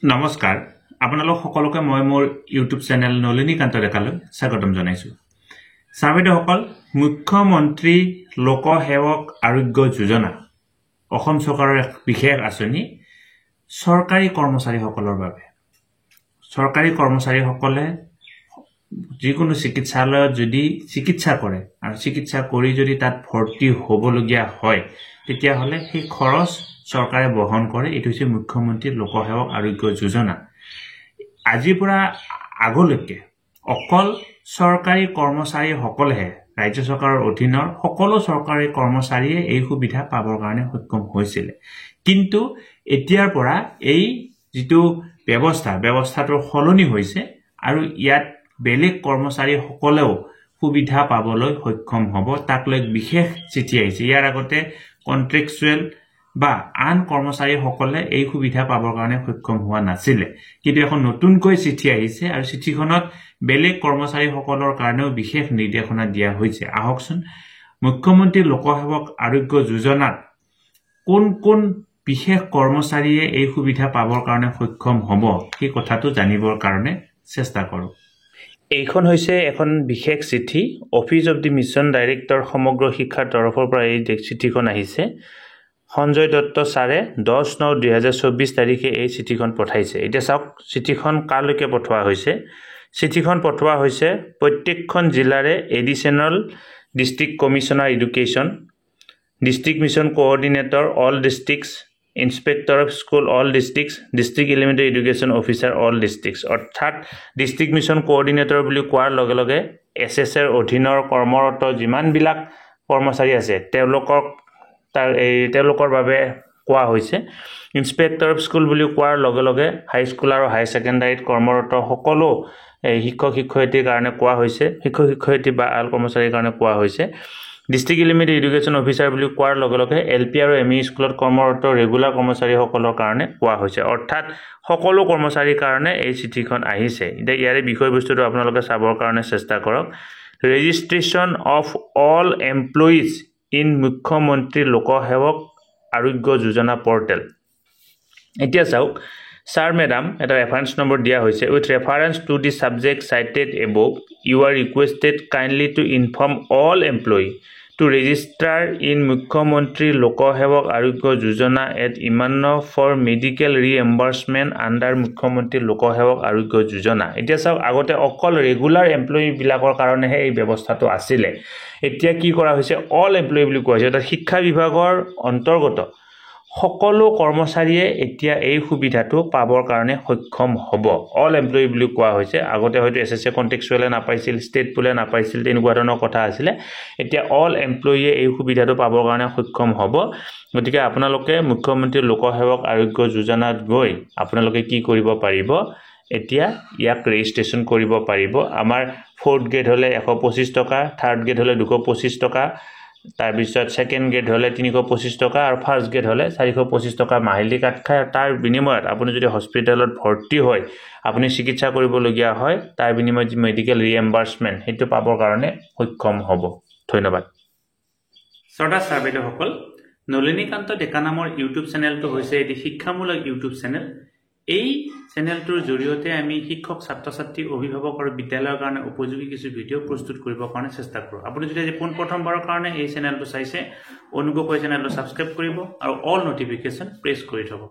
নমস্কাৰ আপোনালোক সকলোকে মই মোৰ ইউটিউব চেনেল নলিনীকান্ত ডেকালৈ স্বাগতম জনাইছো। ছাৰবেদসকল, মুখ্যমন্ত্ৰী লোকসেৱক আৰোগ্য যোজনা অসম চৰকাৰৰ এক বিশেষ আঁচনি চৰকাৰী কৰ্মচাৰীসকলৰ বাবে। চৰকাৰী কৰ্মচাৰীসকলে যিকোনো চিকিৎসালয়ত যদি চিকিৎসা কৰে আৰু চিকিৎসা কৰি যদি তাত ভৰ্তি হ'বলগীয়া হয় তেতিয়াহ'লে সেই খৰচ চৰকাৰে বহন কৰে। এইটো হৈছে মুখ্যমন্ত্ৰী লোকসেৱক আৰোগ্য যোজনা। আজিৰ পৰা আগলৈকে অকল চৰকাৰী কৰ্মচাৰীসকলেহে, ৰাজ্য চৰকাৰৰ অধীনৰ সকলো চৰকাৰী কৰ্মচাৰীয়ে এই সুবিধা পাবৰ কাৰণে সক্ষম হৈছিল। কিন্তু এতিয়াৰ পৰা এই যিটো ব্যৱস্থাটো সলনি হৈছে আৰু ইয়াত বেলেগ কৰ্মচাৰীসকলেও সুবিধা পাবলৈ সক্ষম হ'ব। তাক লৈ বিশেষ চিঠি আহিছে। ইয়াৰ আগতে কন্ট্ৰেকচুৱেল বা আন কৰ্মচাৰীসকলে এই সুবিধা পাবৰ কাৰণে সক্ষম হোৱা নাছিলে, কিন্তু এখন নতুনকৈ চিঠি আহিছে আৰু চিঠিখনত বেলেগ কৰ্মচাৰীসকলৰ কাৰণেও বিশেষ নিৰ্দেশনা দিয়া হৈছে। আহকচোন, মুখ্যমন্ত্ৰী লোকসেৱক আৰোগ্য যোজনাত কোন কোন বিশেষ কৰ্মচাৰীয়ে এই সুবিধা পাবৰ কাৰণে সক্ষম হ'ব সেই কথাটো জানিবৰ কাৰণে চেষ্টা কৰোঁ। এইখন হৈছে এখন বিশেষ চিঠি। Office of the mission director সমগ্ৰ শিক্ষাৰ তৰফৰ পৰা এই চিঠিখন আহিছে। সঞ্জয় দত্ত ছাৰে 10/9/2024 তাৰিখে এই চিঠিখন পঠাইছে। এতিয়া চাওক চিঠিখন কালৈকে পঠোৱা হৈছে। চিঠিখন পঠোৱা হৈছে প্ৰত্যেকখন জিলাৰে additional district commissioner education, district mission coordinator all districts, inspector of school all districts, district elementary education officer all districts. অৰ্থাৎ ডিষ্ট্ৰিক্ট মিছন কোঅৰ্ডিনেটৰ বুলি কোৱাৰ লগে লগে SSৰ অধীনৰ কৰ্মৰত যিমানবিলাক কৰ্মচাৰী আছে তেওঁলোকৰ বাবে কোৱা হৈছে। ইন্সপেক্টৰ অফ স্কুল বুলি কোৱাৰ লগে লগে হাইস্কুল আৰু হায়াৰ ছেকেণ্ডাৰীত কৰ্মৰত সকলো শিক্ষক শিক্ষয়িত্ৰীৰ কাৰণে কোৱা হৈছে, শিক্ষক শিক্ষয়িত্ৰী বা আল কৰ্মচাৰীৰ কাৰণে কোৱা হৈছে। ডিষ্ট্ৰিক্ট এলিমেণ্টাৰী এডুকেশ্যন অফিচাৰ বুলি কোৱাৰ লগে লগে LP আৰু ME স্কুলত কৰ্মৰত ৰেগুলাৰ কৰ্মচাৰীসকলৰ কাৰণে কোৱা হৈছে। অৰ্থাৎ সকলো কৰ্মচাৰীৰ কাৰণে এই চিঠিখন আহিছে। এতিয়া ইয়াৰে বিষয়বস্তুটো আপোনালোকে চাবৰ কাৰণে চেষ্টা কৰক। Registration of all employees in Mukhyamantri Loksevak Arogya Yojana portal. এতিয়া চাওক, ছাৰ মেডাম এটা ৰেফাৰেন্স নম্বৰ দিয়া হৈছে। With reference to the subject cited above you are requested kindly to inform all employee to register in Mukhyamantri Loksevak Arogya Yojana at ইমান্য for medical reimbursement under Mukhyamantri Loksevak Arogya যোজনা। এতিয়া চাওক, আগতে অকল ৰেগুলাৰ এমপ্লয়ীবিলাকৰ কাৰণেহে এই ব্যৱস্থাটো আছিলে। এতিয়া কি কৰা হৈছে, অল এমপ্লয়ী বুলি কোৱা হৈছে। অৰ্থাৎ শিক্ষা বিভাগৰ অন্তৰ্গত সকলো কৰ্মচাৰীয়ে এতিয়া এই সুবিধাটো পাবৰ কাৰণে সক্ষম হ'ব। অল এমপ্লয়ী বুলি কোৱা হৈছে। আগতে হয়তো SSA কন্ট্ৰেকচুৱেলে নাপাইছিল, ষ্টেট পুলে নাপাইছিল, তেনেকুৱা ধৰণৰ কথা আছিলে। এতিয়া অল এমপ্লয়ীয়ে এই সুবিধাটো পাবৰ কাৰণে সক্ষম হ'ব। গতিকে আপোনালোকে মুখ্যমন্ত্ৰী লোকসেৱক আৰোগ্য যোজনাত গৈ আপোনালোকে কি কৰিব পাৰিব, এতিয়া ইয়াক ৰেজিষ্ট্ৰেশ্যন কৰিব পাৰিব। আমাৰ 4th গ্ৰেড হ'লে 125 টকা, 3rd গ্ৰেড হ'লে 225 টকা, তাৰপিছত 2nd গ্ৰেড হ'লে 325 টকা আৰু 1st গ্ৰেড হ'লে 425 টকা মাহিলী কাট খায়। তাৰ বিনিময়ত আপুনি যদি হস্পিটেলত ভৰ্তি হয়, আপুনি চিকিৎসা কৰিবলগীয়া হয়, তাৰ বিনিময়ত যি মেডিকেল ৰিএম্বাৰ্চমেণ্ট সেইটো পাবৰ কাৰণে সক্ষম হ'ব। ধন্যবাদ। শ্ৰদ্ধা ছাৰ বাইদেউসকল, নলিনীকান্ত ডেকা নামৰ ইউটিউব চেনেলটো হৈছে এটি শিক্ষামূলক ইউটিউব চেনেল। এই চেনেলটোৰ জৰিয়তে আমি শিক্ষক, ছাত্ৰ ছাত্ৰী, অভিভাৱক আৰু বিদ্যালয়ৰ কাৰণে উপযোগী কিছু ভিডিঅ' প্ৰস্তুত কৰিবৰ কাৰণে চেষ্টা কৰোঁ। আপুনি যদি আজি পোনপ্ৰথমবাৰৰ কাৰণে এই চেনেলটো চাইছে, অনুগ্ৰহ কৰি চেনেলটো ছাবস্ক্ৰাইব কৰিব আৰু অল নটিফিকেশ্যন প্ৰেছ কৰি থ'ব।